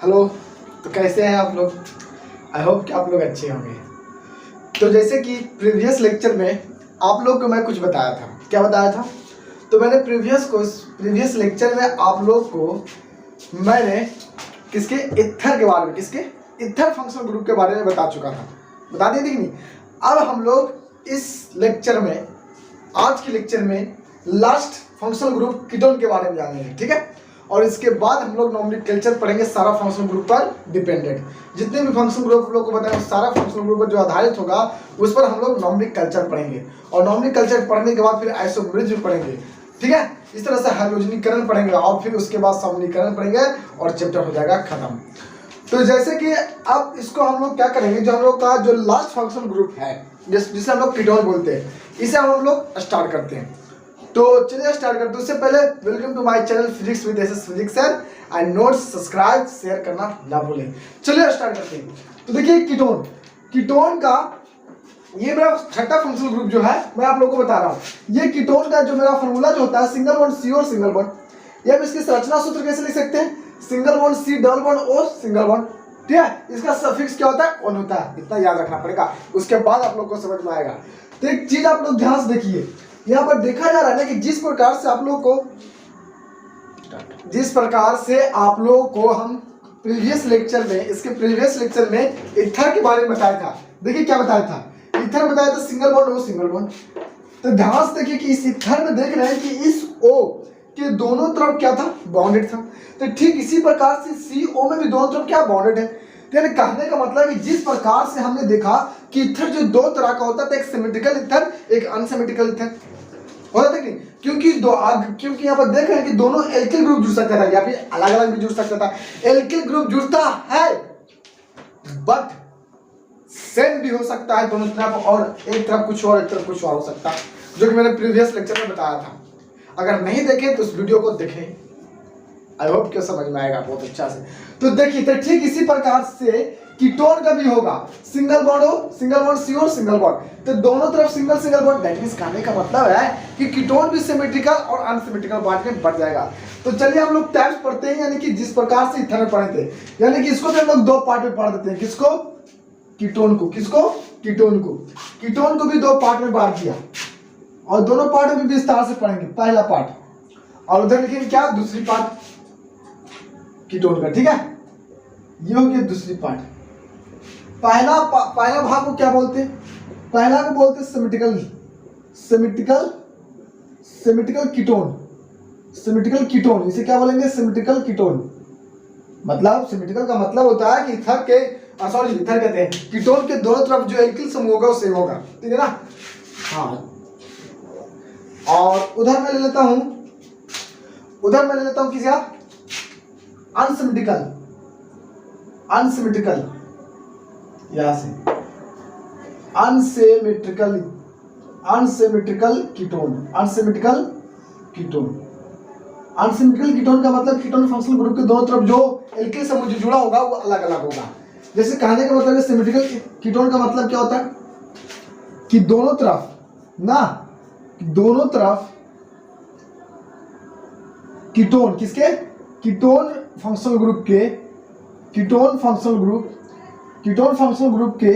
Hello. तो कैसे हैं आप लोग? आई होप कि आप लोग अच्छे होंगे। तो जैसे कि प्रीवियस लेक्चर में आप लोग को मैं कुछ बताया था। क्या बताया था? तो मैंने प्रीवियस लेक्चर में आप लोग को मैंने किसके इथर के बारे में, किसके इथर फंक्शनल ग्रुप के बारे में बता चुका था। बता दिए थी कि नहीं? अब हम लोग इस लेक्चर में, आज के लेक्चर में लास्ट फंक्शनल ग्रुप कीटोन के बारे में जानेंगे। ठीक है। और इसके बाद हम लोग नॉमेनक्लेचर पढ़ेंगे सारा फंक्शनल ग्रुप पर डिपेंडेंट। जितने भी फंक्शनल ग्रुप लोग को बताएं सारा फंक्शनल ग्रुप पर जो आधारित होगा उस पर हम लोग नॉमेनक्लेचर पढ़ेंगे। और नॉमेनक्लेचर पढ़ने के बाद फिर आइसोमेरिज्म भी पढ़ेंगे। ठीक है। इस तरह से हाइड्रोजनीकरण पढ़ेंगे और फिर उसके बाद समूहीकरण पढ़ेंगे और चैप्टर हो जाएगा खत्म। तो जैसे कि अब इसको हम लोग क्या करेंगे, जो हम लोग का जो लास्ट फंक्शनल ग्रुप है जिसे हम लोग कीटोन बोलते हैं, इसे हम लोग स्टार्ट करते हैं। तो चलिए स्टार्ट करते हैं। उससे पहले welcome to my channel physics with SS physics sir and notes subscribe share करना ना भूलें। चलिए स्टार्ट करते हैं। तो देखिए कीटोन का ये मेरा छठा फंक्शनल ग्रुप जो है मैं आप लोगों को बता रहा हूँ। ये कीटोन का जो मेरा फॉर्मूला जो होता है सिंगल बॉन्ड सी और सिंगल बॉन्ड, ये हम इसकी संरचना सूत्र कैसे लिख सकते हैं? Single bond C double bond O single bond. ठीक है। इसका सफिक्स क्या होता है? ऑन होता है। इतना याद रखना पड़ेगा, उसके बाद आप लोग को समझ में आएगा। तो एक चीज आप लोग ध्यान से देखिए, यहाँ पर देखा जा रहा है ना कि जिस प्रकार से आप लोगों को हम प्रीवियस लेक्चर में इथर के बारे में बताया था। देखिए क्या बताया था? इथर बताया था single bond O single bond. तो ध्यान से देखिए कि इस इथर में देख रहे हैं कि इस ओ के दोनों तरफ क्या था? बॉन्डेड था। तो ठीक इसी प्रकार से सी ओ में भी दोनों तरफ क्या बॉन्डेड है। यानी कहने का मतलब है कि जिस प्रकार से हमने देखा कि इथर जो दो तरह का होता था, एक सिमेट्रिकल इथर एक अनसिमेट्रिकल इथर होता था। नहीं क्योंकि यहाँ पर देख रहे हैं कि दोनों एल्किल ग्रुप जुड़ सकता था या फिर अलग अलग भी जुड़ सकता था। एल्किल ग्रुप जुड़ता है बट सेम भी हो सकता है दोनों तरफ, और एक तरफ कुछ और एक तरफ कुछ और हो सकता है, जो कि मैंने प्रीवियस लेक्चर में बताया था। अगर नहीं देखें तो उस वीडियो को देखें। आई होप कि समझ में आएगा बहुत अच्छा से। तो देखिए तो ठीक इसी प्रकार से कीटोन का भी होगा। सिंगल बॉन्ड हो, सिंगल बॉन्ड सी और सिंगल बॉन्ड, तो दोनों तरफ single single bond. That means कहने का मतलब है कि कीटोन भी सिमेट्रिकल और अनसिमेट्रिकल बॉन्ड में बढ़ जाएगा। तो चलिए हम लोग टाइप्स पढ़ते हैं, यानी कि जिस प्रकार से इथर में पढ़े थे, यानी कि इसको भी हम लोग दो पार्ट में पढ़ देते हैं। किसको? कीटोन को। किसको? कीटोन को। कीटोन को भी दो पार्ट में बांट दिया और दोनों पार्ट में भी विस्तार से पढ़ेंगे। पहला पार्ट और उधर लिखेंगे क्या? दूसरी पार्ट कीटोन का। ठीक है। ये हो गया दूसरी पार्ट। पहला भाग को क्या बोलते हैं? पहला को बोलते हैं सिमेट्रिकल कीटोन। इसे क्या बोलेंगे? Symmetrical ketone. मतलब सिमेट्रिकल का मतलब होता है कि इथर कहते हैं कीटोन के दोनों तरफ जो एल्किल समूह होगा वो सेम होगा। ठीक है ना? हाँ। और उधर मैं ले लेता हूं किसी अनसिमेट्रिकल यहां से अनसिमेट्रिकल कीटोन का मतलब कीटोन फंक्शनल ग्रुप के दोनों तरफ जो एल्किल समूह जो जुड़ा होगा वो अलग अलग होगा। जैसे कहने का मतलब है सिमेट्रिकल कीटोन का मतलब क्या होता है कि दोनों तरफ कीटोन किसके? कीटोन फंक्शनल ग्रुप के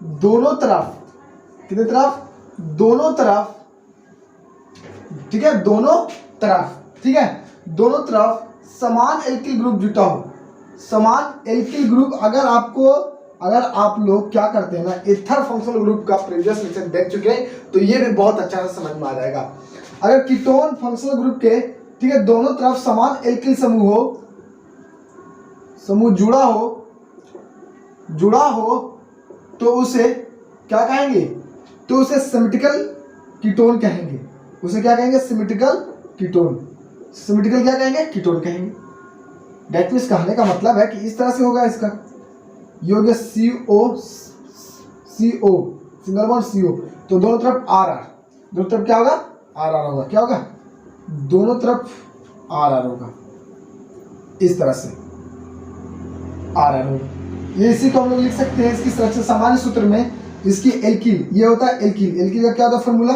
दोनों तरफ, कितने तरफ? दोनों तरफ। ठीक है। दोनों तरफ समान एल्किल ग्रुप जुटा हो। समान एल्किल ग्रुप अगर आप लोग क्या करते हैं ना, इथर फंक्शनल ग्रुप का प्रीवियस लेक्चर देख चुके हैं तो ये भी बहुत अच्छा से समझ में आ जाएगा। अगर कीटोन फंक्शनल ग्रुप के, ठीक है, दोनों तरफ समान एल्किल समूह जुड़ा हो तो उसे क्या कहेंगे? तो उसे सिमेट्रिकल कीटोन कहेंगे। उसे क्या कहेंगे? सिमेट्रिकल क्या कहेंगे? कीटोन कहेंगे। दैट मींस कहने का मतलब है कि इस तरह से होगा इसका। ये हो गया CO सिंगल बॉन्ड CO, तो दोनों तरफ RR, दोनों तरफ क्या होगा? RR होगा। क्या होगा? दोनों तरफ RR होगा। इस तरह से RR होगा। ये इसी को हम लोग लिख सकते हैं इसकी संरचना सामान्य सूत्र में। इसकी एल्किल ये होता है एल्किल का क्या होता है फॉर्मूला?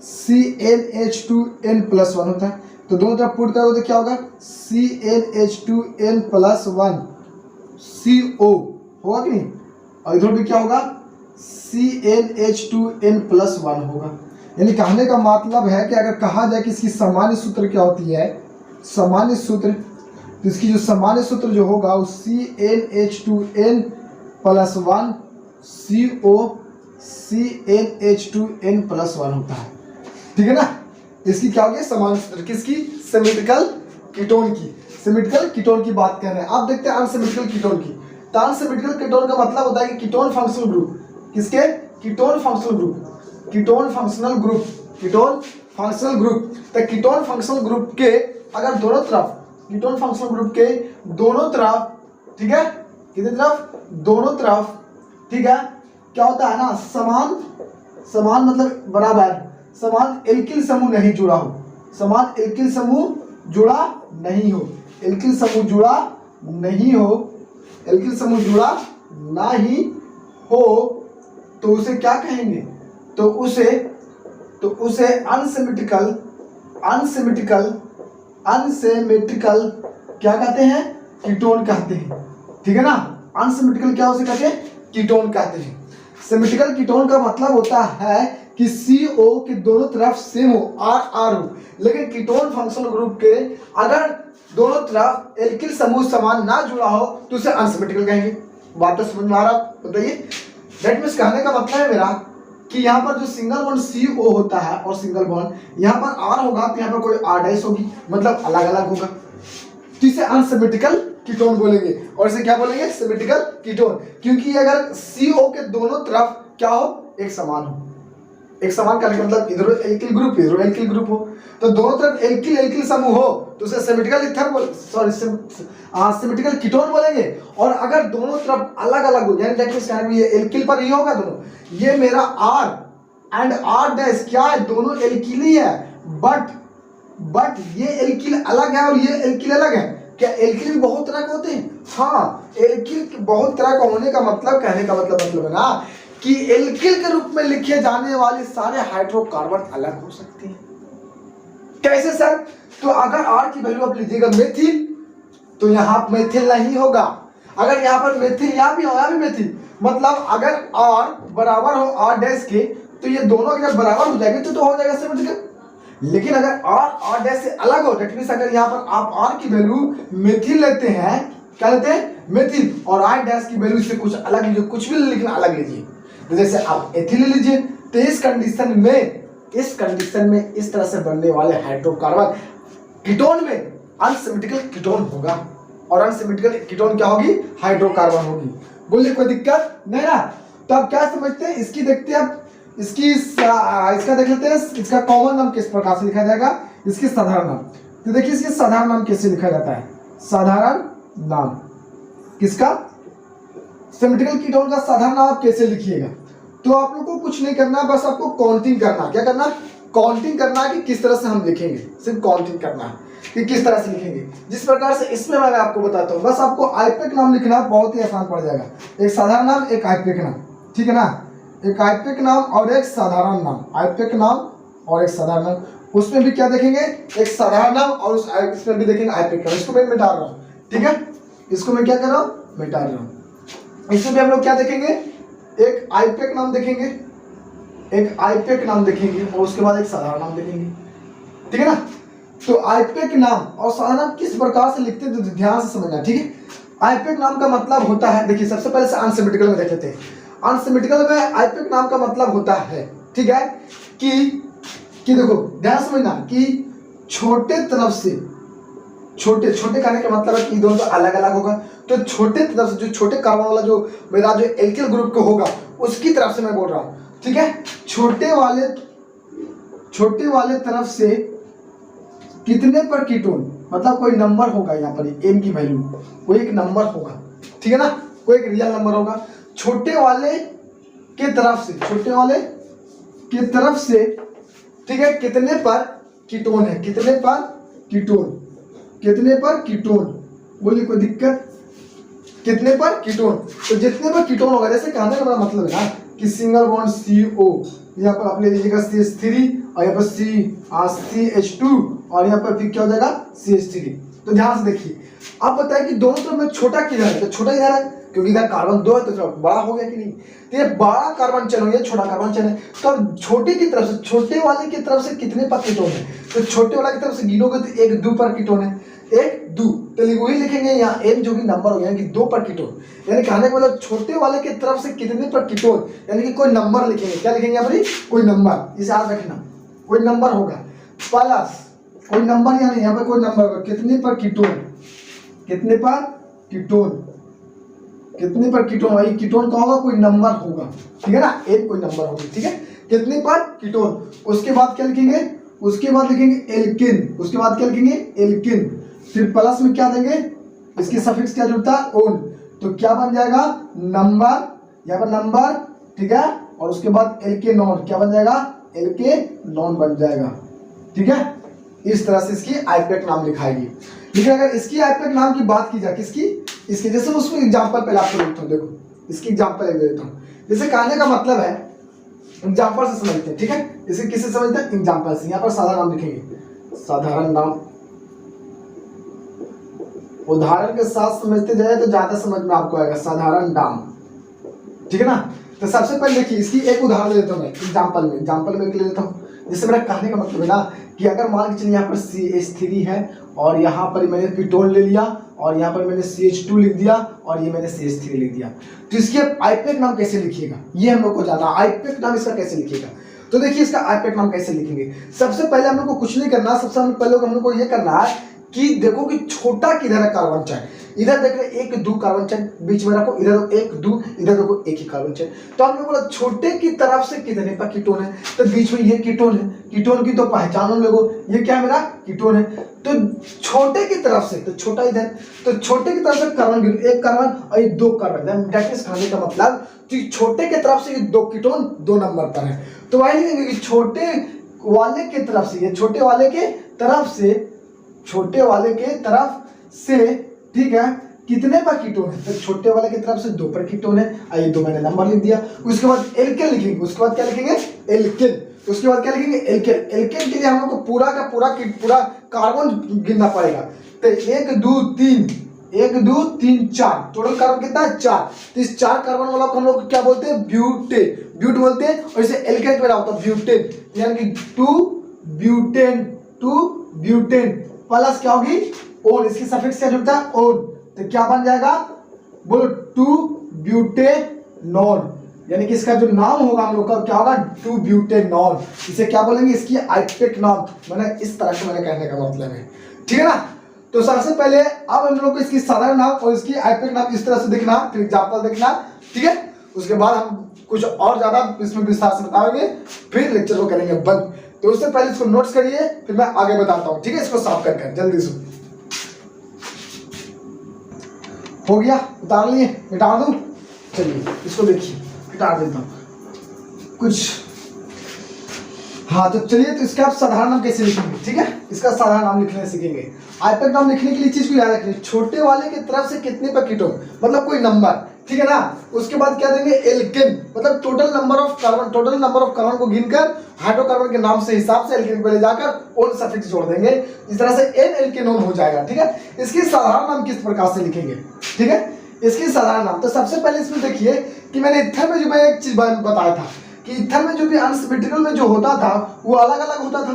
CnH2n+1 होता है। तो दोनों तरफ पुट करोगे तो क्या होगा? CnH2n+1 CO होगा कि नहीं, और इधर भी क्या होगा CnH2n+1 होगा। यानी कहने का मतलब है कि अगर कहा जाए कि इसकी सामान्य सूत्र क्या होती है, सामान्य सूत्र, तो इसकी जो सामान्य सूत्र जो होगा वो CnH2n+1 CnH2n+1 होता है, ठीक है ना। इसकी क्या होगी सामान्य सूत्र, किसकी, सिमेट्रिकल कीटोन की। सिमेट्रिकल कीटोन की बात कर रहे हैं, आप देखते हैं अनसिमेट्रिकल कीटोन की। तो अनसिमेट्रिकल कीटोन का मतलब होता है कि कीटोन फंक्शनल ग्रुप, किसके, ketone functional group, ketone functional group, ketone functional group. तो कीटोन फंक्शनल ग्रुप के अगर दोनों तरफ, कीटोन फंक्शनल ग्रुप के दोनों तरफ, ठीक है, कितनी तरफ, दोनों तरफ, ठीक है, क्या होता है ना, समान, समान मतलब बराबर, समान एल्किल समूह नहीं जुड़ा हो, समान एल्किल समूह जुड़ा नहीं हो, एल्किल समूह जुड़ा नहीं हो, एल्किल समूह जुड़ा नहीं हो, तो उसे क्या कहेंगे, तो उसे अनसिमेट्रिकल, अनसिमेट्रिकल, अनसिमेट्रिकल क्या कहते हैं, कीटोन कहते हैं, ठीक है ना। अनसिमेट्रिकल क्या उसे कहते हैं, कीटोन कहते हैं। सिमेट्रिकल कीटोन का मतलब होता है कि CO के दोनों तरफ सेम हो, R हो, लेकिन कीटोन फंक्शनल ग्रुप के अगर दोनों तरफ एल्किल समूह समान ना जुड़ा हो तो उसे अनसिमेट्रिकल कहेंगे। बात तो समझ में आ रहा, बताइए। दैट मीन्स कहने का मतलब है मेरा कि यहाँ पर जो सिंगल बॉन्ड CO होता है और सिंगल बॉन्ड यहाँ पर R होगा, तो यहाँ पर कोई R' होगी, मतलब अलग अलग होगा, तो इसे अनसिमेट्रिकल कीटोन बोलेंगे। और इसे क्या बोलेंगे, सिमेट्रिकल कीटोन, क्योंकि अगर CO के दोनों तरफ क्या हो, एक समान हो, एक समान का मतलब इधर एल्किल ग्रुप, इधर एल्किल ग्रुप हो, तो दोनों तरफ एल्किल एल्किल समूह हो तो उसे सिमेट्रिकल ईथर बोल, सॉरी सिमेट्रिकल कीटोन बोलेंगे। और अगर दोनों तरफ अलग अलग हो, यानी दैट मींस ये एल्किल पर ये होगा दोनों, ये मेरा R एंड R' क्या है, दोनों एल्किल ही है, बट ये एल्किल अलग है और ये एल्किल अलग है। क्या एल्किल भी बहुत तरह के होते हैं, हाँ, एल्किल बहुत तरह का होने का मतलब, कहने का मतलब है ना कि एल्किल के रूप में लिखे जाने वाले सारे हाइड्रोकार्बन अलग हो सकते हैं। कैसे सर, तो अगर R की वैल्यू आप लीजिएगा मेथिल, तो यहाँ मेथिल नहीं होगा। अगर यहाँ पर मेथिल यहाँ भी हो, यहाँ भी मेथिल, मतलब अगर R बराबर हो R' के, तो ये दोनों जब बराबर हो जाएंगे तो हो जाएगा सिमेट्रिकल। लेकिन अगर R से अलग हो, दैट मींस अगर यहाँ पर आप R की वैल्यू मेथिल लेते हैं, क्या लेते हैं, मेथिल, और R' की वैल्यू से कुछ अलग लीजिए, कुछ भी लेकिन अलग लीजिए, तो जैसे आप एथिल ले लीजिए, तो इस कंडीशन में इस तरह से बनने वाले हाइड्रोकार्बन कीटोन में अनसिमेट्रिकल कीटोन होगा, और अनसिमेट्रिकल कीटोन क्या होगी, हाइड्रोकार्बन होगी। बोलिए कोई दिक्कत नहीं ना। तो आप क्या समझते हैं, इसकी देखते हैं, इसका देख लेते हैं, इसका कॉमन नाम किस प्रकार से लिखा जाएगा, इसकी साधारण नाम। तो देखिए इसकी साधारण नाम कैसे लिखा जाता है, साधारण नाम किसका, सिमेट्रिकल कीटोन का साधारण नाम आप कैसे लिखिएगा। तो आप लोग को कुछ नहीं करना, बस आपको काउंटिंग करना, क्या करना, काउंटिंग करना है कि किस तरह से हम लिखेंगे, सिर्फ काउंटिंग करना है कि किस तरह से लिखेंगे। जिस प्रकार से इसमें मैं आपको बताता हूँ, बस आपको आइपेक नाम लिखना बहुत ही आसान पड़ जाएगा, एक साधारण नाम, एक आइपेक नाम, ठीक है ना, एक आइपेक नाम और एक साधारण नाम, आइपेक नाम और एक साधारण नाम। उसमें भी क्या देखेंगे, एक साधारण नाम, और उसमें भी देखेंगे आइपेक नाम। इसको मैं मिटा रहा हूँ, ठीक है, इसको मैं क्या कर रहा हूँ, मिटा रहा हूँ। इसमें भी हम लोग क्या देखेंगे, एक आइपेक नाम देखेंगे, एक आइपेक नाम देखेंगे, और उसके बाद एक साधारण नाम देखेंगे, ठीक है ना। तो आइपेक नाम और साधारण नाम किस प्रकार से लिखते हैं, तो ध्यान से समझना, ठीक है। आइपेक नाम का मतलब होता है, देखिए सबसे पहले से अनसिमेट्रिकल में देख लेते हैं। अनसिमेट्रिकल में आइपेक नाम का मतलब होता है, ठीक है, कि देखो ध्यान समझना कि छोटे तरफ से, छोटे कहने का मतलब है कि दोनों तो अलग अलग होगा, तो छोटे तरफ से, जो छोटे कार्बन वाला जो मेरा जो एल्किल ग्रुप का होगा उसकी तरफ से मैं बोल रहा हूँ, ठीक है। छोटे वाले तरफ से कितने पर कीटोन, मतलब कोई नंबर होगा, यहाँ पर एम की वैल्यू कोई एक नंबर होगा, ठीक है ना, कोई एक रियल नंबर होगा। छोटे वाले के तरफ से, छोटे वाले के तरफ से, ठीक है, कितने पर कीटोन है, कितने पर कीटोन, कितने पर कीटोन, बोलिए कोई दिक्कत, कितने पर कीटोन। तो जितने पर कीटोन होगा, जैसे कहने का मतलब है ना कि सिंगल बॉन्ड CO, यहाँ पर आप ले लीजिएगा CH3, और यहाँ पर CH2, और यहाँ पर फिर क्या हो जाएगा CH3, तो ध्यान से देखिए, आप बताएं कि दोनों तरफ में छोटा किधर है, तो छोटा इधर है क्योंकि इधर कार्बन 2 है तो बड़ा हो गया कि नहीं। तो ये बड़ा कार्बन चेन हो गया, छोटा कार्बन चेन है। तो अब छोटे की तरफ से, छोटे वाले की तरफ से कितने पर कीटोन है, तो छोटे वाले की तरफ से गिनोगे तो 1 2 पर कीटोन है, 1 2, तो वही लिखेंगे यहाँ n जो कि नंबर हो गया कि 2 पर कीटोन, यानी कहने का मतलब छोटे वाले की तरफ से कितने पर कीटोन, यानी कि कोई नंबर लिखेंगे। क्या लिखेंगे यहाँ पर, कोई नंबर, इसे याद रखना, कोई नंबर होगा प्लस कोई नंबर, यानी यहाँ पर कोई नंबर होगा कितने पर कीटोन, कितने पर कीटोन, कितने पर कीटोन, वही कीटोन का होगा कोई नंबर होगा, ठीक है ना, एक कोई नंबर होगी, ठीक है, कितने पर कीटोन। उसके बाद क्या लिखेंगे, उसके बाद लिखेंगे एल्किन, उसके बाद क्या लिखेंगे एल्किन, फिर प्लस में क्या देंगे, इसके सफिक्स क्या जुड़ता है ओन, तो क्या बन जाएगा नंबर, यहाँ पर नंबर, ठीक है, और उसके बाद एल्के नॉन क्या बन जाएगा, एल्के नॉन बन जाएगा, ठीक है। इस तरह से इसकी आईपैक नाम लिखाएगी। लेकिन अगर इसकी आईपैक नाम की बात की जाए, किसकी, इसके, जैसे उसमें एग्जांपल पहले आपको देता हूँ, देखो इसकी एग्जांपल एक देता हूँ। जैसे कहने का मतलब है, एग्जांपल से समझते हैं, ठीक है, इसे किससे समझते हैं, एग्जांपल से। यहाँ पर साधारण नाम लिखेंगे, साधारण नाम, उदाहरण के साथ समझते जाए तो ज्यादा समझ में आपको आएगा, साधारण नाम, ठीक है ना। तो सबसे पहले देखिए इसकी एक उदाहरण देता हूँ मैं एग्जांपल में, एग्जांपल में ले लेता हूँ। जिससे मेरा कहने का मतलब है ना कि अगर मान के चलिए यहाँ पर CH3 है और यहाँ पर मैंने कीटोन ले लिया और यहाँ पर मैंने CH2 लिख दिया और ये मैंने CH3 लिख दिया, तो इसके आईपैक नाम कैसे लिखिएगा, ये हम लोग को जानना, आईपैक नाम इसका कैसे लिखिएगा। तो देखिए इसका आईपैक नाम कैसे लिखेंगे, सबसे पहले हम लोग को कुछ नहीं करना, सबसे पहले हम लोग को ये करना है कि देखो कि छोटा किधर है कार्बन चेन, इधर देख रहे 1 2 कार्बन चेन बीच में रखो, इधर 1 2, इधर देखो 1 ही कार्बन चेन। तो हमने बोला छोटे की तरफ से कितने पर कीटोन है, तो बीच में ये कीटोन है, कीटोन की तो पहचान हम लोगों, ये क्या है मेरा कीटोन है। तो छोटे की तरफ से, तो छोटा इधर, तो छोटे की तरफ से कार्बन गिनो, 1 कार्बन और ये 2 कार्बन, दैट इज कहने का मतलब कि छोटे की तरफ से ये 2 कीटोन 2 नंबर पर है। तो वही लिखेंगे कि छोटे वाले की तरफ से, ये छोटे वाले के तरफ से, छोटे वाले के तरफ से, ठीक है, कितने पर कीटोन है, तो छोटे वाले की तरफ से 2 पर कीटोन है, आइए 2 मैंने नंबर लिख दिया। उसके बाद एल्केन लिखेंगे, उसके बाद क्या लिखेंगे एल्केन, उसके बाद क्या लिखेंगे एल्केन। एल्केन के लिए हम लोग को पूरा का पूरा कार्बन गिनना पड़ेगा, तो 1 2 3, 1 2 3 4, टोटल कार्बन कितना है 4। तो इस 4 कार्बन वाला को हम लोग क्या बोलते हैं, ब्यूटेन, ब्यूट बोलते हैं। और इसे एल्केन पे होता है ब्यूटेन, यानी कि 2 ब्यूटेन, 2 ब्यूटेन प्लस क्या होगी ओन, इसकी सफिक्स क्या जुड़ता है ओन, तो क्या बन जाएगा बोलो 2 ब्यूटेनॉल, यानी कि इसका जो नाम होगा हम लोग का क्या होगा 2 ब्यूटेनॉल। इसे क्या बोलेंगे, इसकी आईपैक नाम, मैंने इस तरह से मैंने कहने का मतलब है, ठीक है ना। तो सबसे पहले अब हम लोग को इसकी साधारण नाम और इसकी आईपैक नाम इस तरह से देखना, फिर एग्जांपल देखना, ठीक है। उसके बाद हम कुछ और ज्यादा इसमें विस्तार से बताएंगे, फिर लेक्चर को करेंगे बंद। तो उससे पहले इसको नोट्स करिए, फिर मैं आगे बताता हूँ, ठीक है। इसको साफ कर जल्दी से, हो गया, उतार लिए, मिटा दूं, चलिए इसको देखिए, मिटा देता हूँ कुछ, हाँ। तो चलिए, तो इसका आप साधारण नाम कैसे लिखेंगे, ठीक है, इसका साधारण नाम लिखने सीखेंगे। आईपैक नाम लिखने के लिए चीज को याद रखिए, छोटे वाले की तरफ से कितने पर कीटोन, मतलब कोई नंबर, ठीक है ना। उसके बाद क्या देंगे एल्केन, मतलब total number of carbon, total number of carbon को गिनकर हाइड्रोकार्बन के नाम से हिसाब से एल्केन को ले जाकर ओन सफिक्स जोड़ देंगे, इस तरह से एन एल्केनोन हो जाएगा, ठीक है। इसकी साधारण नाम किस प्रकार से लिखेंगे, ठीक है, इसकी साधारण नाम। तो सबसे पहले इसमें देखिए कि मैंने इथर में जो मैं एक चीज बताया था कि इथर में जो भी अनसिमेट्रिकल में जो होता था वो अलग अलग होता था,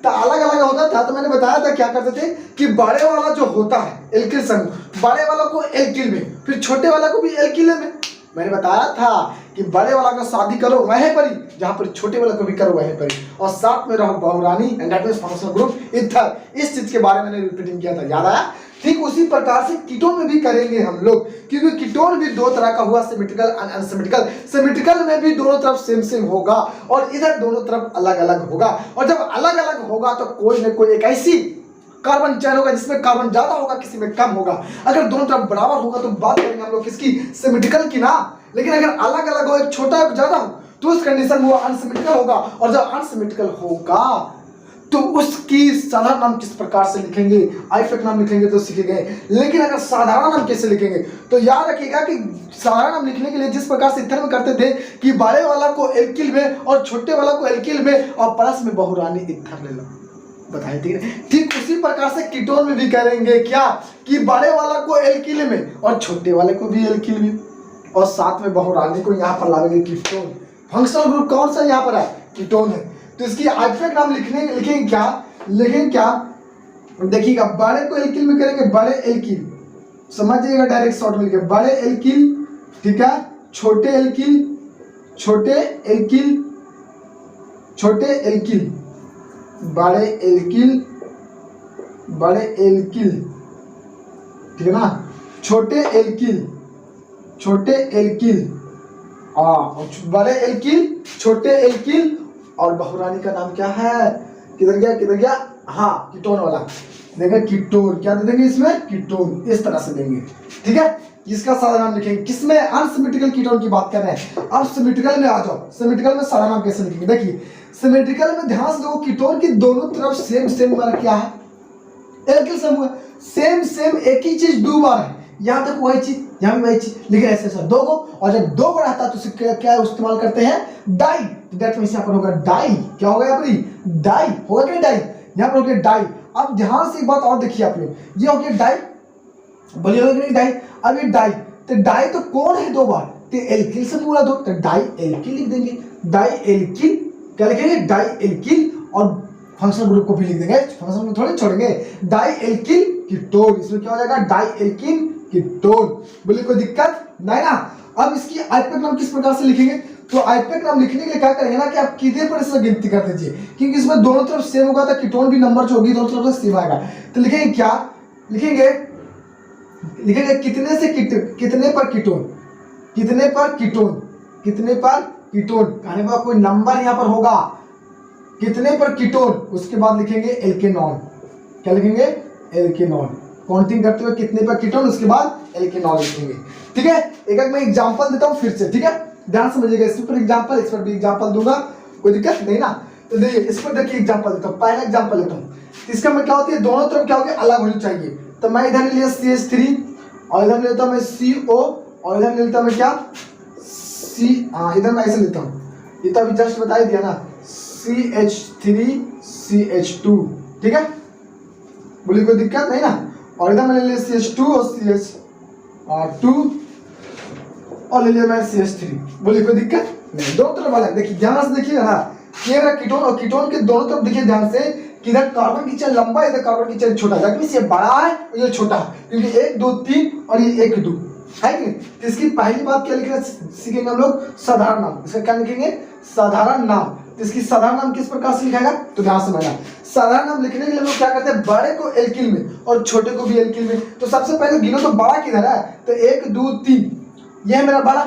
तो अलग अलग होता था। तो मैंने बताया था क्या करते थे कि बड़े वाला जो होता है एल्किल समूह, बड़े वाला को एल्किल में, फिर छोटे वाला को भी एल्किल में। मैंने बताया था कि बड़े वाला का शादी करो वहीं पर ही जहां पर छोटे वाला को भी करो वहीं पर ही, और साथ में रहो बहुरानी and that means functional group either. इस चीज के बारे में मैंने रिपीटिंग किया था, याद आया। ठीक उसी प्रकार से कीटोन में भी करेंगे हम लोग, क्योंकि कीटोन भी 2 तरह का हुआ, सिमेट्रिकल और अनसिमेट्रिकल। सिमेट्रिकल में भी दोनों तरफ सेम सेम होगा और इधर दोनों तरफ अलग अलग होगा, और जब अलग अलग होगा तो कोई न कोई एक ऐसी कार्बन चेन होगा जिसमें कार्बन ज्यादा होगा, किसी में कम होगा। अगर दोनों तरफ बराबर होगा तो बात करेंगे हम लोग किसकी, सिमेट्रिकल की ना। लेकिन अगर अलग अलग हो, एक छोटा एक ज्यादा हो, तो उस कंडीशन में वो अनसिमेट्रिकल होगा, और जब अनसिमेट्रिकल होगा तो उसकी साधारण नाम किस प्रकार से लिखेंगे, आईपैक नाम लिखेंगे तो सीखेंगे। लेकिन अगर साधारण नाम कैसे लिखेंगे तो याद रखिएगा कि साधारण नाम लिखने के लिए जिस प्रकार से इथर में करते थे कि बड़े वाला को एल्किल में और छोटे वाला को एल्किल में और प्लस में बहुरानी इथर ले लो, बताए ठीक उसी प्रकार से कीटोन में भी करेंगे क्या कि बड़े वाला को एल्किल में और छोटे वाले को भी एल्किल में और साथ में बहुरानी को यहाँ पर लाएंगे कीटोन। फंक्शनल ग्रुप कौन सा यहाँ पर है? कीटोन है। तो इसकी आइपीएक नाम लिखेंगे क्या देखिएगा, बड़े को एल्किल में करेंगे बड़े एल्किल, समझिएगा डायरेक्ट शॉर्ट में लिखे बड़े एल्किल, ठीक है, छोटे एल्किल छोटे एल्किल बड़े एल्किल, ठीक है ना, छोटे एल्किल बड़े एल्किल छोटे एल्किल। और बहुरानी का नाम क्या है? किधर गया? हाँ, कीटोन वाला देखिए, कीटोन क्या दे देंगे इसमें? कीटोन, इस तरह से देंगे, ठीक है। इसका सारा नाम लिखेंगे। किसमें? अनसिमेट्रिकल कीटोन की बात कर रहे हैं। अब सिमेट्रिकल में आ जाओ। सिमेट्रिकल में सारा नाम कैसे लिखेंगे? देखिए सिमेट्रिकल में ध्यान से देखो, कीटोन की दोनों तरफ सेम वाला क्या है? एल्किल समूह। सेम एक ही चीज दो बार है, यहाँ तक वही चीज, यहाँ भी वही चीज, लेकिन ऐसे दो को, और जब दो को रहता है तो उससे क्या इस्तेमाल करते हैं? डाई। दैट मींस यहाँ पर होगा डाई। क्या होगा यहाँ पर? डाई होगा कि डाई? यहाँ पर होगा डाई। अब ध्यान से एक बात और देखिए आप लोग, ये हो गया डाई, बोलिएगा कि नहीं डाई? अब ये डाई, तो डाई तो कौन है दो बार? तो एल्किल से पूरा दो, तो डाई एल्किल लिख देंगे। डाई एल्किल क्या लिखेंगे? Di alkyl. और फंक्शनल ग्रुप को भी लिख देंगे, फंक्शनल में थोड़े छोड़ेंगे। डाई एल्किल कीटोन, इसमें क्या हो जाएगा? Di alkyl ketone. बोलिए कोई दिक्कत नहीं ना? अब इसकी आइपीएक नाम किस प्रकार से लिखेंगे? तो आइपीएक नाम लिखने के लिए क्या करेंगे ना कि आप कितने पर इससे गिनती कर दीजिए, क्योंकि इसमें दोनों तरफ सेम होगा तो कीटोन भी नंबर जो होगी दोनों तरफ से सेम आएगा। तो लिखेंगे क्या? लिखेंगे कितने पर कीटोन कहने का कोई नंबर यहाँ पर होगा, कितने पर कीटोन, उसके बाद लिखेंगे एल्केनॉन। क्या लिखेंगे? एल्केनॉन। काउंटिंग करते हुए कितने पर कीटोन, उसके बाद एल्केनॉन लिखेंगे, ठीक है। एक मैं एग्जांपल देता हूँ फिर से, ठीक है, ध्यान समझिएगा। इस पर एग्जांपल, इस पर भी एग्जांपल दूंगा, कोई दिक्कत नहीं ना। तो देखिए इस पर देखिए एग्जांपल देता हूँ। पहला एग्जांपल देता हूँ, इसका मैं क्या होती है, दोनों तरफ क्या होगी? अलग होनी चाहिए। तो मैं इधर ले लिया CH3 और इधर लेता हूँ मैं CO और इधर लेता हूँ मैं क्या? इधर मैं ऐसे लेता हूँ, ये तो अभी जस्ट बता ही दिया ना, CH3 CH2, ठीक है, बोलिए कोई दिक्कत नहीं ना। और इधर मैंने ले लिया CH2 और CH2 और ले लिया मैं CH3, बोलिए कोई दिक्कत नहीं। दोनों तरफ वाला देखिए, ध्यान से देखिएगा ना, ये मेरा कीटोन और कीटोन के दोनों तरफ देखिए ध्यान से कि इधर कार्बन की चेन लंबा है, इधर कार्बन की चेन छोटा है, ये बड़ा है और ये छोटा है, क्योंकि 1 2 3 और ये 1 2 है कि नहीं। तो इसकी पहली बात क्या लिखना सीखेंगे हम लोग? साधारण नाम। इसका क्या लिखेंगे? साधारण नाम। तो इसकी साधारण नाम किस प्रकार से लिखेगा? तो ध्यान से समझना, साधारण नाम लिखने के लिए हम लोग क्या करते हैं? बड़े को एल्किल में और छोटे को भी एल्किल में। तो सबसे पहले गिनो तो बड़ा किधर है? तो 1 2 3, ये है मेरा बड़ा,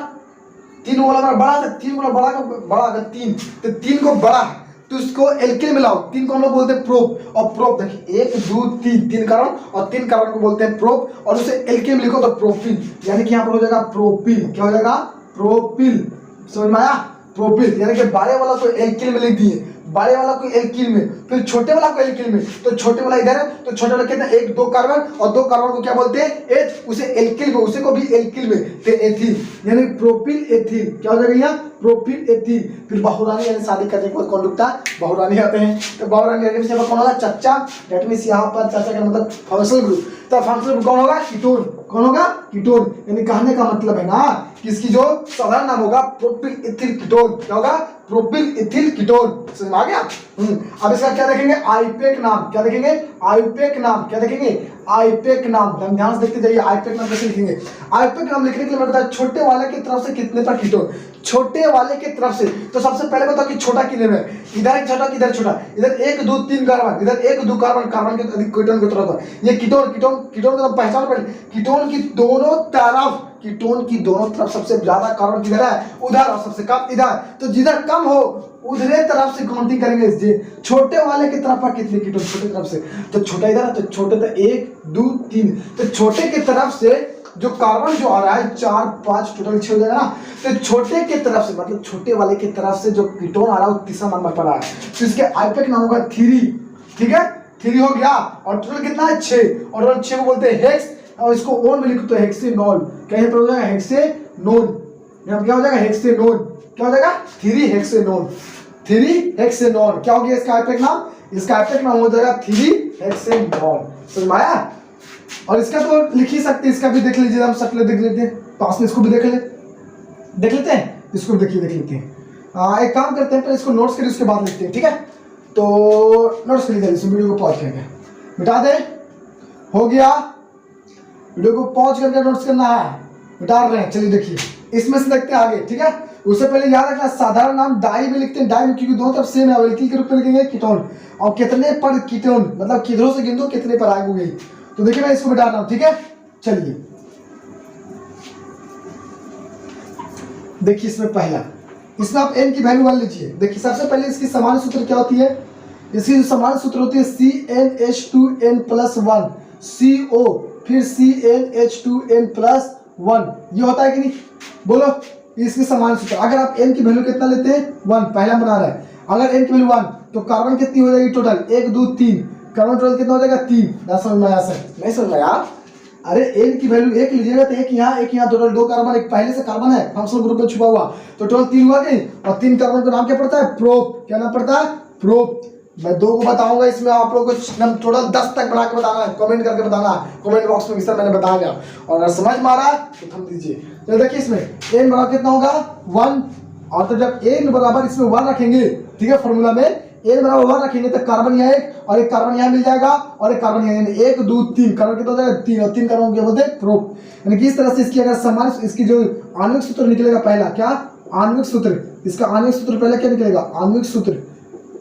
3 वाला मेरा बड़ा था, 3 वाला बड़ा अगर 3, तो 3 को बड़ा है तो इसको एल्किल में लाओ। 3 को हम लोग बोलते हैं प्रोप, और प्रोप देखिए 1 2 3, 3 कार्बन और 3 कार्बन को बोलते हैं प्रोप, और उसे एल्किल में लिखो तो प्रोपिल, यानी कि यहाँ पर हो जाएगा प्रोपिल। क्या हो जाएगा? प्रोपिल। समझ में आया? प्रोपिल, यानी कि बड़े वाला को एल्किल में लिख दिए, बड़े वाला को एल्किल में, फिर छोटे वाला को एल्किल में। तो छोटे वाला इधर है, तो छोटे वाला कितना? 1 2 कार्बन और 2 कार्बन को क्या बोलते हैं? एच, उसे एल्किल में, उसे को भी एल्किल में, तो एथिल, यानी प्रोपिल एथिल। क्या हो जाएगा यहाँ? Propyl ethyl. फिर बहुरानी, यानी शादी करने के बाद कौन रुकता है? बहुरानी आते हैं। तो बहुरानी कौन होगा? चच्चा। दैट मींस यहाँ पर चच्चा का मतलब फंक्शनल ग्रुप। तो फंक्शनल ग्रुप कौन होगा? कीटोन। कौन होगा? कीटोन। यानी कहने का मतलब है ना कि इसकी जो साधारण नाम होगा प्रोपिल एथिल कीटोन। क्या होगा? Propyl ethyl ketone. समझ में आ गया? अब इसका क्या देखेंगे? आइपीएक नाम। क्या देखेंगे? आइपीएक नाम। क्या देखेंगे? आइपीएक नाम। ध्यान से देखते जाइए, आइपीएक नाम कैसे लिखेंगे? आइपीएक नाम लिखने के लिए मैं बताया छोटे वाले की तरफ से कितने पर कीटोन, छोटे वाले की तरफ से। तो सबसे पहले बताओ कि छोटा कितने में? इधर एक छोटा, इधर छोटा, इधर 1 2 3 कार्बन, इधर 1 2 कार्बन, कार्बन के कीटोन की तरफ। ये कीटोन का पहचान पहले, कीटोन की दोनों तरफ सबसे ज्यादा कार्बन किधर है? उधर, और सबसे कम इधर। तो जिधर कम हो उधरे तरफ से काउंटिंग करेंगे। छोटे वाले की तरफ पर कितने कीटोन? छोटे तरफ से, तो छोटा इधर, तो छोटे तो 1 2 3, तो छोटे की तरफ से जो कार्बन जो आ रहा है 4 5 टोटल 6 हो जाएगा ना। तो छोटे के तरफ से मतलब छोटे वाले की तरफ से जो कीटोन आ रहा है वो तीसरा नंबर पर आ रहा है, तो इसके आइपीएक नाम होगा 3। ठीक है, 3 हो गया। और टोटल कितना है? 6, और टोटल 6 को बोलते हैं हेक्स, और इसको ओन में लिखो तो हेक्सेनोल। क्या यहाँ पर हो जाएगा? हेक्सेनोल। यहाँ क्या हो जाएगा? हेक्सेनोल। क्या हो जाएगा? 3 हेक्सेनोल। 3 हेक्सेनोल। क्या हो गया इसका आइपीएक नाम? इसका आइपेक नाम हो जाएगा 3 हेक्सेन बॉन्ड। समझ में आया? और इसका तो लिख ही सकते, इसका भी देख लीजिए, हम सकले देख लेते हैं पास में, इसको भी देख लेते हैं, इसको भी देख लेते हैं। एक काम करते हैं, पहले इसको नोट्स करिए, उसके बाद लिखते हैं, ठीक है? तो नोट्स कर लीजिए, इस वीडियो को पॉज करके मिटा दे। हो गया, वीडियो को पॉज करके नोट्स करना है, मिटा रहे हैं। चलिए देखिए, इसमें से देखते हैं आगे, ठीक है? उससे पहले याद रखना, साधारण नाम डाई में लिखते हैं, डाई में क्योंकि दोनों तरफ सेम है, एल्किल के रूप में लिखेंगे कीटोन, और कितने पर कीटोन मतलब किधरों से गिन दो कितने पर आएगा यही। तो देखिए मैं इसको मिटा रहा हूं, ठीक है? चलिए देखिए, इसमें पहला, इसमें आप n की वैल्यू 1 लीजिए। देखिए सबसे पहले इसकी सामान्य सूत्र क्या होती है? इसकी जो सामान्य सूत्र होती है CnH2n+1 CO फिर CnH2n+1, ये होता है कि नहीं? बोलो, इसकी सामान्य सूत्र। अगर आप n की वैल्यू कितना लेते हैं 1, पहला बना रहा है, अगर n की वैल्यू 1 तो कार्बन कितनी हो जाएगी टोटल? 1 2 3, कार्बन टोटल कितना हो जाएगा? 3। ना समझ में आया सर? नहीं समझ में आया? अरे n की वैल्यू 1 लीजिएगा तो एक यहाँ टोटल 2 कार्बन, एक पहले से कार्बन है फंक्शनल ग्रुप में छुपा हुआ, तो टोटल 3 हुआ नहीं, और 3 कार्बन का नाम क्या पड़ता है? प्रोप। क्या नाम पड़ता है? प्रोप। मैं 2 को बताऊंगा, इसमें आप लोगों को टोटल 10 तक बना के बताना है, कमेंट करके बताना है कमेंट बॉक्स में, सर मैंने बताया गया, और अगर समझ में आ रहा है तो थम दीजिए। तो देखिए इसमें n बराबर कितना होगा? 1, और तो जब n बराबर इसमें 1 रखेंगे, ठीक है, फॉर्मूला में n बराबर 1 रखेंगे तो कार्बन यहाँ एक और एक कार्बन यहाँ मिल जाएगा, और एक कार्बन यहाँ, 1 2 3 कार्बन कितना हो जाएगा? 3, और 3 कार्बन क्या बोलते हैं? प्रोप। यानी कि इस तरह से इसकी अगर समान, इसकी जो आणविक सूत्र निकलेगा पहला, क्या? आणविक सूत्र। इसका आणविक सूत्र पहले क्या निकलेगा? आणविक सूत्र।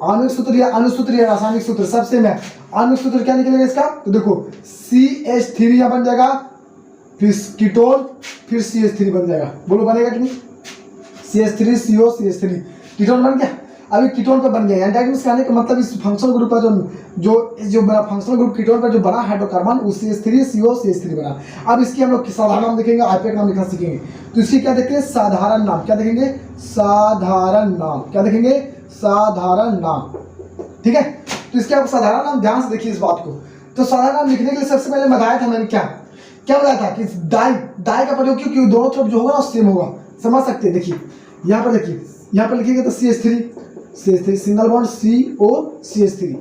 आणविक सूत्र या अनुसूत्र या रासायनिक सूत्र सब सेम है। आणविक सूत्र क्या निकलेगा इसका? तो देखो CH3 यहाँ बन जाएगा, फिर कीटोन, फिर CH3 बन जाएगा। बोलो बनेगा कि नहीं? CH3 CO CH3 कीटोन बन गया। अभी कीटोन पे बन गया, एंटागोनिस्ट कहने का मतलब इस फंक्शनल ग्रुप का जो बना फंक्शनल ग्रुप कीटोन का जो बना हाइड्रोकार्बन, वो CH3 CO CH3 बना। अब इसकी हम लोग साधारण नाम देखेंगे, आइपेक नाम लिखना सीखेंगे। तो इसकी क्या देखते हैं? साधारण नाम। क्या देखेंगे? साधारण नाम। क्या देखेंगे? साधारण नाम, ठीक है? तो इसके आप साधारण नाम ध्यान से देखिए इस बात को। तो साधारण नाम लिखने के लिए सबसे पहले बताया था मैंने, क्या बताया था कि डाई का प्रयोग क्यों दोनों तरफ जो होगा ना सेम होगा। समझ सकते हैं? देखिए यहाँ पर, देखिए यहाँ पर लिखिएगा तो CH3 single bond CO CH3,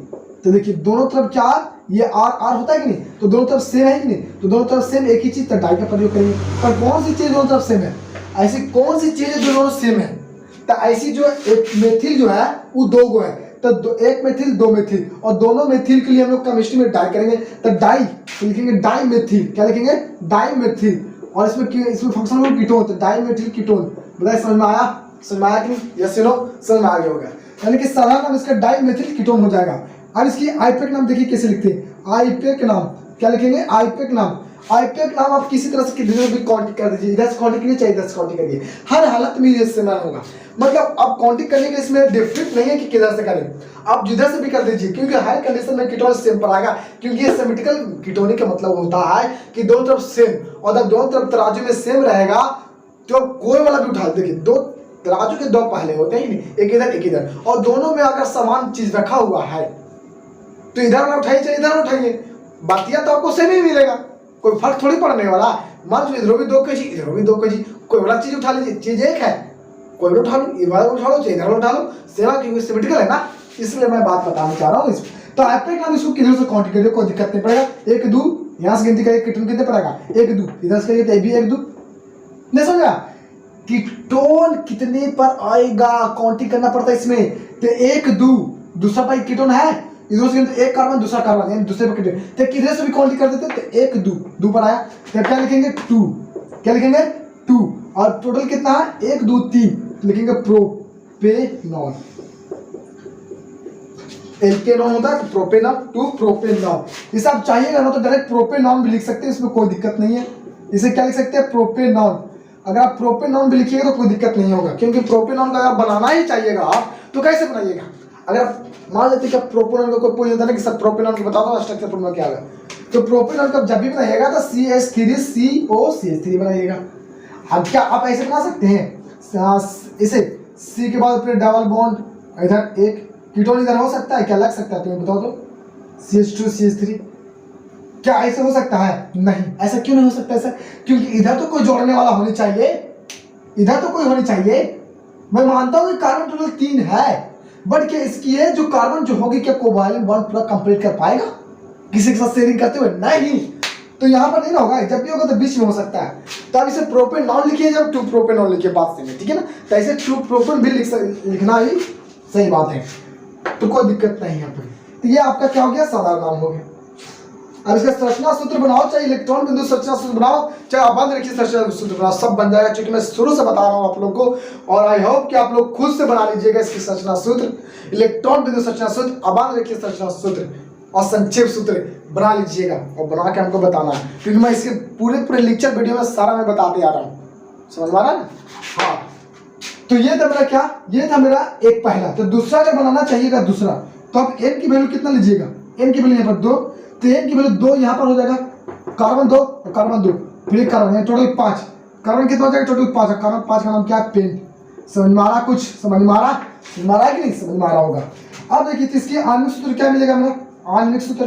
तो देखिए दोनों तरफ क्या, ये R होता है कि नहीं? तो दोनों तरफ सेम है कि नहीं? तो दोनों तरफ सेम एक ही चीज, तो डाई का प्रयोग करेंगे। पर कौन सी चीज दोनों तरफ सेम है? ऐसी कौन सी चीज है जो दोनों सेम है? तो ऐसी जो एक मेथिल जो है वो 2 गो है, तो एक मेथिल 2 मेथिल, और दोनों मेथिल के लिए हम लोग केमिस्ट्री में डाई करेंगे, तो डाई तो लिखेंगे डाई मेथिल। क्या लिखेंगे? Di methyl. और इसमें फंक्शनल ग्रुप कीटोन, तो डाई मेथिल कीटोन। बताइए समझ में आया? समझ में आया कि नहीं? यस नो, समझ में आ गया होगा। यानी कि साधारण नाम इसका डाई मेथिल कीटोन हो जाएगा। अब इसकी आइपेक नाम देखिए कैसे लिखते हैं। आइपेक नाम क्या लिखेंगे? आइपेक नाम। आइपेक नाम आप किसी तरह से किधर भी कांटेक्ट कर दीजिए, इधर से कांटेक्ट करिए चाहे इधर से कांटेक्ट करिए, हर हालत में ये इस्तेमाल होगा। मतलब आप कांटेक्ट करने के इसमें डिफरेंट नहीं है कि किधर से करें, आप जिधर से भी कर दीजिए, क्योंकि हर कंडीशन में कीटोन सेम पर आएगा। क्योंकि ये सेमेटिकल कीटोनिक का मतलब होता है कि दोनों तरफ सेम, और जब दोनों तरफ तराजू में सेम रहेगा तो कोई वाला भी उठा। देखिए 2 तराजू के 2 पहले होते हैं, एक इधर एक इधर, और दोनों में अगर समान चीज रखा हुआ है तो इधर वाला उठाइए चाहे इधर उठाइए, बातिया तो आपको सेम ही मिलेगा, कोई फर्क थोड़ी पड़ने वाला। मान लो इधर भी 2 kg इधर भी 2 kg, कोई वाला चीज उठा लीजिए, चीज एक है, कोई भी उठा लो, इधर उठा लो चाहे इधर उठा लो, सेवा क्योंकि सिमेट्रिकल है ना, इसलिए मैं बात बताना चाह रहा हूँ। तो आइपेक नाम इसको किधर से काउंट करिए, कोई दिक्कत नहीं पड़ेगा। 1 2 यहाँ से गिनती करिए, कीटोन कितने पड़ेगा? 1 2, इधर से करिए तो भी 1 2। नहीं समझा? कीटोन कितने पर आएगा काउंटिंग करना पड़ता है इसमें। तो 1 2, दूसरा पाई कीटोन है, इधर से तो एक कार्बन दूसरा कार्बन, यानी दूसरे पर कीटोन, तो किधर से भी काउंटिंग कर देते तो 1 2 पर आया, तो क्या लिखेंगे? 2। क्या लिखेंगे? 2। और टोटल कितना है? 1 2 3, लिखेंगे प्रोपेनॉन। एल्केनॉन होता है प्रोपेनॉन, 2 प्रोपेनॉन। इसे आप चाहिएगा ना तो डायरेक्ट प्रोपेनॉन भी लिख सकते हैं, इसमें कोई दिक्कत नहीं है। इसे क्या लिख सकते हैं? प्रोपेनॉन। अगर आप प्रोपेनॉन भी लिखिएगा तो कोई दिक्कत नहीं होगा, क्योंकि प्रोपेनॉन का अगर बनाना ही चाहिएगा आप तो कैसे बनाइएगा? अगर मान लेते कि प्रोपेनॉन का कोई पूछ जाता है ना कि सर प्रोपेनॉन को बता दो स्ट्रक्चर फॉर्मूला क्या है, तो प्रोपेनॉन का जब भी बनाइएगा तो CH3CO CH3 बनाइएगा। अब क्या आप ऐसे बना सकते हैं? इसे C के बाद फिर डबल बॉन्ड, इधर एक कीटोन इधर हो सकता है क्या? लग सकता है? तुम्हें बताओ तो। CH2 CH3 क्या ऐसे हो सकता है? नहीं। ऐसा क्यों नहीं हो सकता? ऐसा क्योंकि इधर तो कोई जोड़ने वाला होनी चाहिए, इधर तो कोई होनी चाहिए। मैं मानता हूं कि कार्बन टोटल 3 है, बट क्या इसकी है जो कार्बन जो होगी, क्या कोवैलेंट बॉन्ड पूरा कंप्लीट कर पाएगा किसी के साथ शेयरिंग करते हुए? नहीं। तो यहाँ पर नहीं ना होगा, जब भी होगा तो बीच में हो सकता है। तो आप इसे प्रोपेनॉल लिखिए, जब 2 प्रोपेनॉल लिखिए बात से, ठीक है ना। तो ऐसे 2 प्रोपेन भी लिखना ही सही बात है, तो कोई दिक्कत नहीं यहाँ पर। तो ये आपका क्या हो गया, साधारण नाम हो गया। अब इसका संरचना सूत्र बनाओ, चाहे इलेक्ट्रॉन बिंदु संरचना सूत्र बनाओ, चाहे अबंध रेखीय संरचना सूत्र बनाओ, सब बन जाएगा। क्योंकि मैं शुरू से बता रहा हूँ आप लोग को, और आई होप कि आप लोग खुद से बना लीजिएगा इसकी संरचना सूत्र, इलेक्ट्रॉन बिंदु संरचना सूत्र, अबंध रेखीय संरचना सूत्र और संक्षेप सूत्र बना लीजिएगा और बना के हमको बताना है। क्योंकि मैं इसके पूरे लेक्चर वीडियो में सारा मैं बताते आ रहा हूँ, समझ में आ रहा है ना। हाँ, तो ये था मेरा क्या, ये था मेरा एक पहला। तो दूसरा अगर बनाना चाहिएगा दूसरा, तो आप n की वैल्यू कितना लीजिएगा, n की वैल्यू यहाँ पर 2, तो n की वैल्यू 2 यहाँ पर हो जाएगा, कार्बन 2 और कार्बन 2, फिर एक कार्बन, टोटल 5। कार्बन कितना हो जाएगा, टोटल 5। कार्बन 5 का नाम क्या है, पेंट। समझ में आ रहा, कुछ समझ में आ रहा कि नहीं, समझ में आ रहा होगा। अब देखिए तो इसकी आणविक सूत्र क्या मिलेगा मेरा, आणविक सूत्र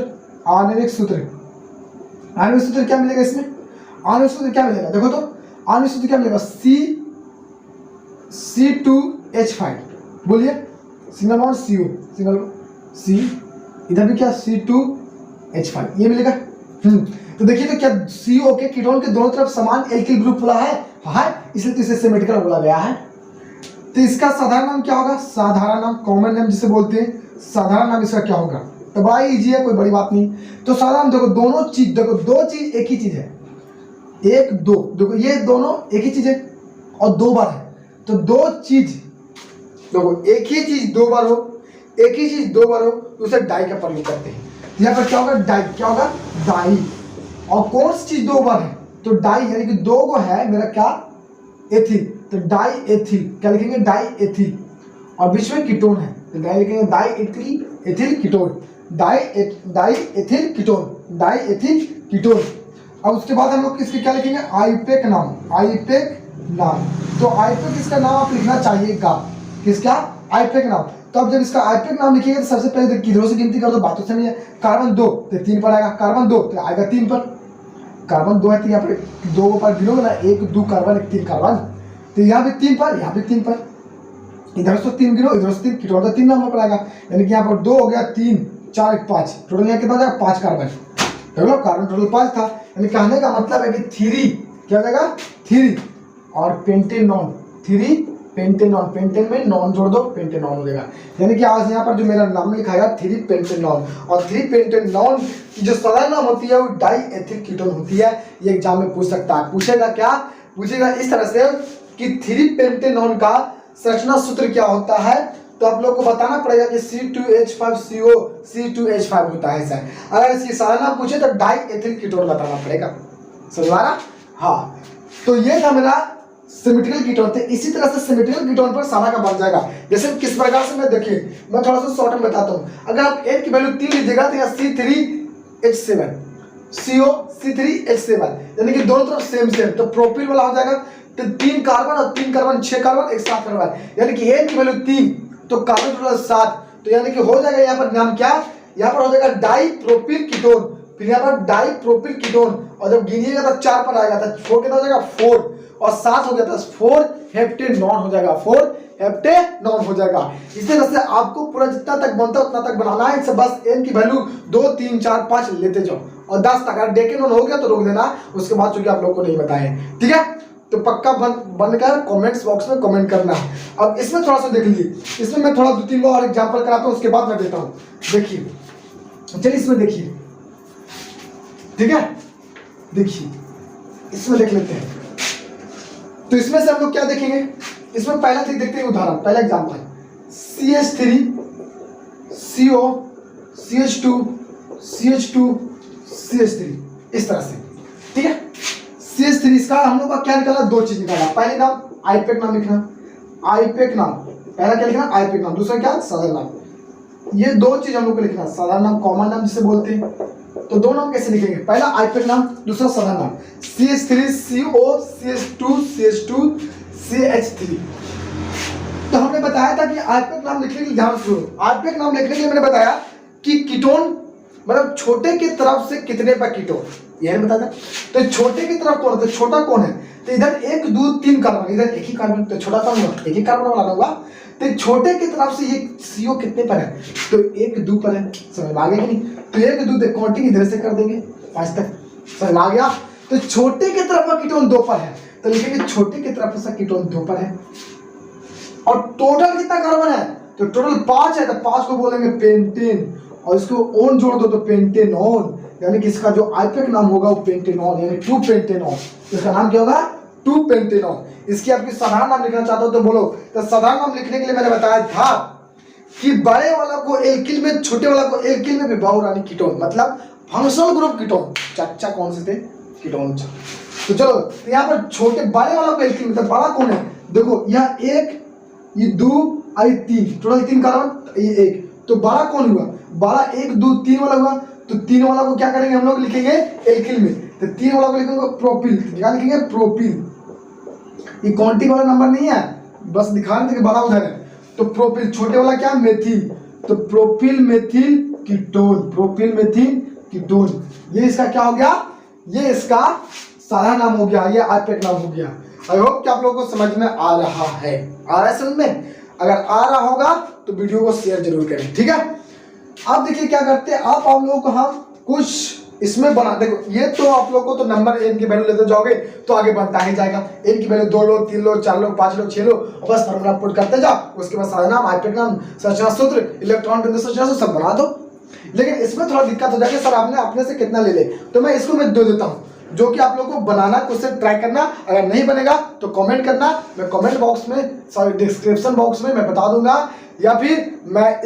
क्या मिलेगा इसमें, आणविक सूत्र क्या मिलेगा, देखो तो आणविक सूत्र क्या मिलेगा, C2H5, बोलिए, single bond CO, single C, इधर भी क्या C2H5, ये मिलेगा। तो देखिए तो क्या CO के कीटोन के दोनों तरफ समान एल्किल ग्रुप बोला है, इसलिए तो इसे सिमेट्रिकल बोला गया है। तो इसका साधारण नाम क्या होगा, साधारण नाम, कॉमन नेम जिसे बोलते हैं, साधारण नाम इसका क्या होगा। तो बड़ा इजी है, कोई बड़ी बात नहीं। तो साधारण देखो, दोनों चीज देखो, दो चीज एक ही चीज है, 1 2 देखो, ये दोनों एक ही चीज है और 2 बार है। तो दो चीज देखो, एक ही चीज 2 बार हो, एक ही चीज 2 बार हो, तो उसे डाई का प्रयोग करते हैं। यहाँ पर क्या होगा, डाई, क्या होगा, डाई। और कौन सी चीज 2 बार है, तो डाई, यानी कि 2 को है मेरा क्या, एथिल, तो डाई एथिल, क्या लिखेंगे, डाई एथिल। और बीच में कीटोन है, तो डाई लिखेंगे die ethyl ketone, die ethyl ketone. अब उसके बाद हम लोग इसके क्या लिखेंगे, आईपेक नाम। तो आईपेक इसका नाम आप लिखना चाहिएगा, किसका, आईपेक नाम। तो अब जब इसका आईपेक नाम लिखिएगा तो सबसे पहले किधरों से गिनती कर दो, बातों से नहीं है। कार्बन 2 तो 3 पर आएगा, कार्बन 2 तो आएगा 3 पर, कार्बन 2 है तो यहाँ पर 2 पर गिनोगे ना, 1 2 कार्बन 1 3 कार्बन, तो यहाँ भी 3 पर, यहाँ भी 3 पर, इधर से 3 गिनो, इधर से 3, कीटोन का 3 नंबर पर आएगा। यानी कि यहाँ पर 2 हो गया, 3 4 1 5, टोटल यहाँ कितना हो जाएगा, 5 कार्बन। देखो कार्बन टोटल 5 था, यानी कहने का मतलब है कि 3 क्या हो जाएगा, 3 और पेंटेनॉन, 3 पेंटेनॉन, पेंटेन में नॉन जोड़ दो, पेंटेनॉन हो जाएगा। यानी कि आज यहाँ पर जो मेरा नाम लिखा है 3 पेंटेनॉन, और 3 पेंटेनॉन की जो साधारण नाम होती है वो डाई एथिल कीटोन होती है। ये एग्जाम में पूछ सकता है, पूछेगा क्या, पूछेगा इस तरह से कि 3 पेंटेनॉन का संरचना सूत्र क्या होता है। तो आप लोग को बताना पड़ेगा कि C2H5CO C2H5 होता है सर। अगर इसकी साधारण नाम पूछे तो डाई एथिल कीटोन बताना पड़ेगा, समझ में आ रहा। हाँ, तो ये था मेरा सिमेट्रिकल कीटोन थे। इसी तरह से सिमेट्रिकल कीटोन पर सारा का बन जाएगा। जैसे किस प्रकार से, मैं देखिए मैं थोड़ा सा शॉर्ट में बताता हूँ। अगर आप n की वैल्यू 3 लीजिएगा तो यहाँ C3H7 CO C3H7, यानी कि दोनों तरफ सेम, तो प्रोपिल वाला हो जाएगा। तो 3 कार्बन और 3 कार्बन 6 कार्बन एक साथ कार्बन, यानी कि n की वैल्यू 3 तो कार्बन टोटल 7, तो यानी कि हो जाएगा यहाँ पर नाम क्या, यहाँ पर हो जाएगा डाई प्रोपिल कीटोन, फिर यहाँ पर डाई प्रोपिल कीटोन, और जब गिनिएगा तो 4 पर आएगा, तो 4 कितना हो जाएगा 4 और 7 हो गया था 4 हेप्टेनॉन हो जाएगा, 4 हेप्टेनॉन हो जाएगा। इस तरह से आपको पूरा जितना तक बनता है उतना तक बनाना है। बस n की वैल्यू 2 3 4 5 लेते जाओ और 10 तक, अगर डेकेनॉन हो गया तो रोक देना, उसके बाद चूंकि आप लोग को नहीं बताए, ठीक है। तो पक्का बनकर कमेंट्स बॉक्स में कमेंट करना है। अब इसमें थोड़ा सा देख लीजिए, इसमें मैं थोड़ा 2-3 और एग्जांपल कराता हूँ, उसके बाद मैं देता हूँ। देखिए, चलिए इसमें देखिए, ठीक है, देखिए इसमें देख लेते हैं। तो इसमें से हम लोग क्या देखेंगे, इसमें पहला चीज देखते हैं, उदाहरण, पहला example CH3 CO CH2 CH2 CH3, इस तरह से, ठीक है। CH3 इसका हम लोग का क्या निकाला, 2 चीज निकाला। पहले नाम आईपेक नाम लिखना, आईपेक नाम, पहला क्या लिखना, आईपेक नाम, दूसरा क्या, साधारण नाम। ये 2 चीज हम लोग को लिखना, साधारण नाम, कॉमन नाम जिसे बोलते हैं। तो दोनों नाम कैसे लिखेंगे, पहला आईपेक नाम, दूसरा साधारण नाम। CH3 CO CH2 CH2 CH3। तो हमने बताया था कि आईपेक नाम लिखने के लिए, ध्यान सुनो, आईपेक नाम लिखने के लिए मैंने बताया कि कीटोन मतलब छोटे की तरफ से कितने पर कीटोन, यह बता दें। तो छोटे की तरफ कौन है, तो छोटा कौन है, तो इधर 1 2 3 कार्बन, इधर एक ही कार्बन, तो छोटा कौन होगा, एक ही कार्बन वाला होगा। तो छोटे की तरफ से ये CO कितने पर है, तो 1 2 पर है, समझ में आ गया कि नहीं। तो 1 2 काउंटिंग इधर से कर देंगे 5 तक, समझ में आ गया। तो छोटे की तरफ का कीटोन 2 पर है, तो लिखेंगे छोटे की तरफ से कीटोन 2 पर है। और टोटल कितना कार्बन है, तो टोटल 5 है, तो 5 को बोलेंगे पेंटेन, और इसको ओन जोड़ दो तो पेंटेनॉन, यानी कि इसका जो आईपीएक नाम होगा वो पेंटेनॉन, यानी 2 पेंटेनॉन। इसका नाम क्या होगा, 2 पेंटेनॉन। इसकी आपकी साधारण नाम लिखना चाहते हो तो बोलो। तो साधारण नाम लिखने के लिए मैंने बताया था कि बड़े वाला को एल्किल में, छोटे वाला को एल्किल में विभाव रानी कीटोन, मतलब फंक्शनल ग्रुप कीटोन। चाचा कौन से थे, कीटोन। तो चलो तो यहाँ पर छोटे बड़े वाला को एल्किल, मतलब बड़ा कौन है, देखो यह 1 ये 2 और 3, टोटल 3 कार्बन, ये 1, तो बड़ा कौन हुआ, बड़ा 1 2 3 वाला हुआ। तो 3 वाला को क्या करेंगे हम लोग, लिखेंगे एल्किल में, तो 3 वाला को लिखेंगे प्रोपिल, क्या लिखेंगे प्रोपिल। ये क्वांटिटी वाला नंबर नहीं है, बस दिखाने देंगे बड़ा उधर है। तो प्रोपिल, छोटे वाला क्या मेथिल, तो propyl methyl ketone, propyl methyl ketone. ये इसका क्या हो गया, ये इसका सारा नाम हो गया, ये आईपीएक नाम हो गया। आई होप कि आप लोगों को समझ में आ रहा है, आ रहा है समझ में। अगर आ रहा होगा तो वीडियो को शेयर जरूर करें, ठीक है। अब देखिए क्या करते हैं, आप लोगों को हम कुछ इसमें बना, देखो ये तो आप लोगों को तो नंबर n की वैल्यू लेते जाओगे तो आगे बढ़ता ही जाएगा। n की वैल्यू 2 लो, 3 लो, 4 लो, 5 लो, 6 लो, और बस फॉर्मूला पुट करते जाओ। उसके बाद सारा नाम, आईपीएक नाम, संरचना सूत्र, इलेक्ट्रॉन बिंदु संरचना सूत्र सब बना दो। लेकिन इसमें थोड़ा दिक्कत हो जाएगी, सर आपने अपने से कितना ले ले, तो मैं इसको मैं दे देता हूँ, जो कि आप लोगों को बनाना, क्वेश्चन ट्राई करना। अगर नहीं बनेगा तो कमेंट करना, मैं कमेंट बॉक्स में, सॉरी डिस्क्रिप्शन बॉक्स में मैं बता दूंगा, या फिर मैं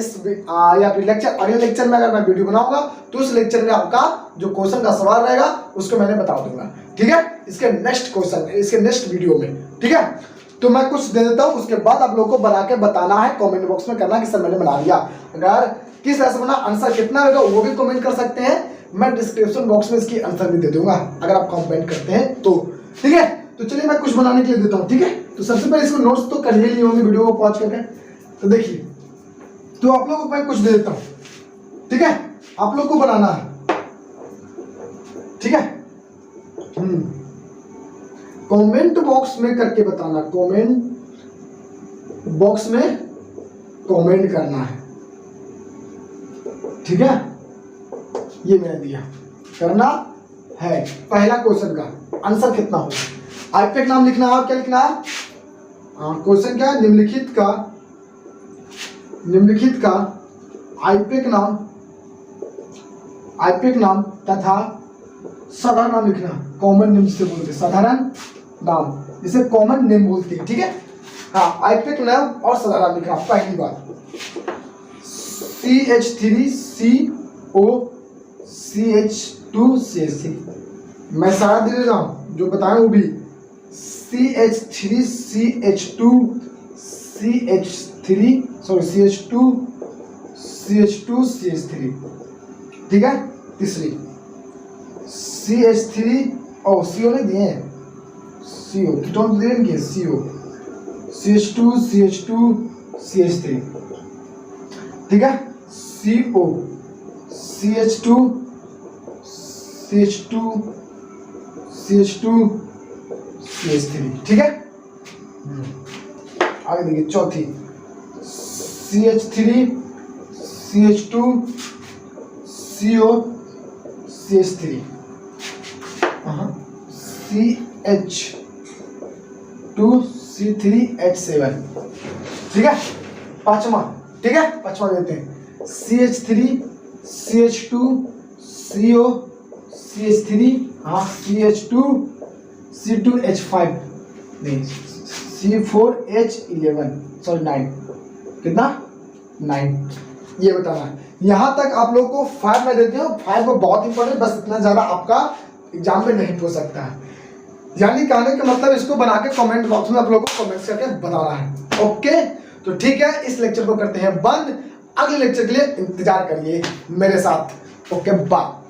या फिर लेक्चर, अगले लेक्चर में अगर मैं वीडियो बनाऊंगा तो उस लेक्चर में आपका जो क्वेश्चन का सवाल रहेगा उसको मैंने बता दूंगा, ठीक है, इसके नेक्स्ट क्वेश्चन, इसके नेक्स्ट वीडियो में, ठीक है। तो मैं कुछ दे देता हूँ, उसके बाद आप लोगों को बना के बताना है, कमेंट बॉक्स में करना कि सर मैंने बना लिया। अगर किस तरह से बना, आंसर कितना होगा वो भी कमेंट कर सकते हैं, मैं डिस्क्रिप्शन बॉक्स में इसकी आंसर भी दे दूंगा अगर आप कमेंट करते हैं तो, ठीक है। तो चलिए मैं कुछ बनाने के लिए देता हूँ, ठीक है। तो सबसे पहले इसको नोट्स तो कर ही लिए होंगे वीडियो को पॉज करके, तो देखिए, तो आप लोगों को मैं कुछ दे देता हूँ, ठीक है, आप लोग को बनाना है, ठीक है। कमेंट बॉक्स में करके बताना, कमेंट बॉक्स में कमेंट करना है, ठीक है। ये मैंने दिया, करना है। पहला क्वेश्चन का आंसर कितना होगा, आईपीएक नाम लिखना है और क्या लिखना है, क्वेश्चन क्या है, निम्नलिखित का आईपीएक नाम तथा साधारण नाम लिखना, कॉमन नेम से बोलते हैं, साधारण नाम जिसे कॉमन नेम बोलते हैं, ठीक है। हाँ, आईपीएक नाम और साधारण नाम लिखना। पहली बात CH3CO CH2CH3, मैं सारा दे रहा हूँ जो बताया वो भी, CH2CH3, ठीक है। तीसरी CH3, ओ CO नहीं दिए हैं, CO कीटोन दिए इनके, CO CH2CH3, ठीक है। CO CH2CH3, ठीक है। आगे देखिए चौथी CH3 CH2 CO CH3, CH2 C3H7, ठीक है। पांचवा, ठीक है, पांचवा देते हैं CH3 CH2 CO CH3, हाँ CH2 C2H5, नहीं C4H11, सॉरी 9, कितना 9, ये बताना है। यहाँ तक आप लोग को 5 मैं देती हूँ, 5 को बहुत इंपॉर्टेंट, बस इतना ज़्यादा आपका एग्जाम में नहीं पूछ सकता है। यानी कहने का मतलब इसको बना के कमेंट बॉक्स में आप लोगों को कमेंट करके बताना है, ओके। तो ठीक है, इस लेक्चर को करते हैं बंद, अगले लेक्चर के लिए इंतजार करिए मेरे साथ, ओके बाय।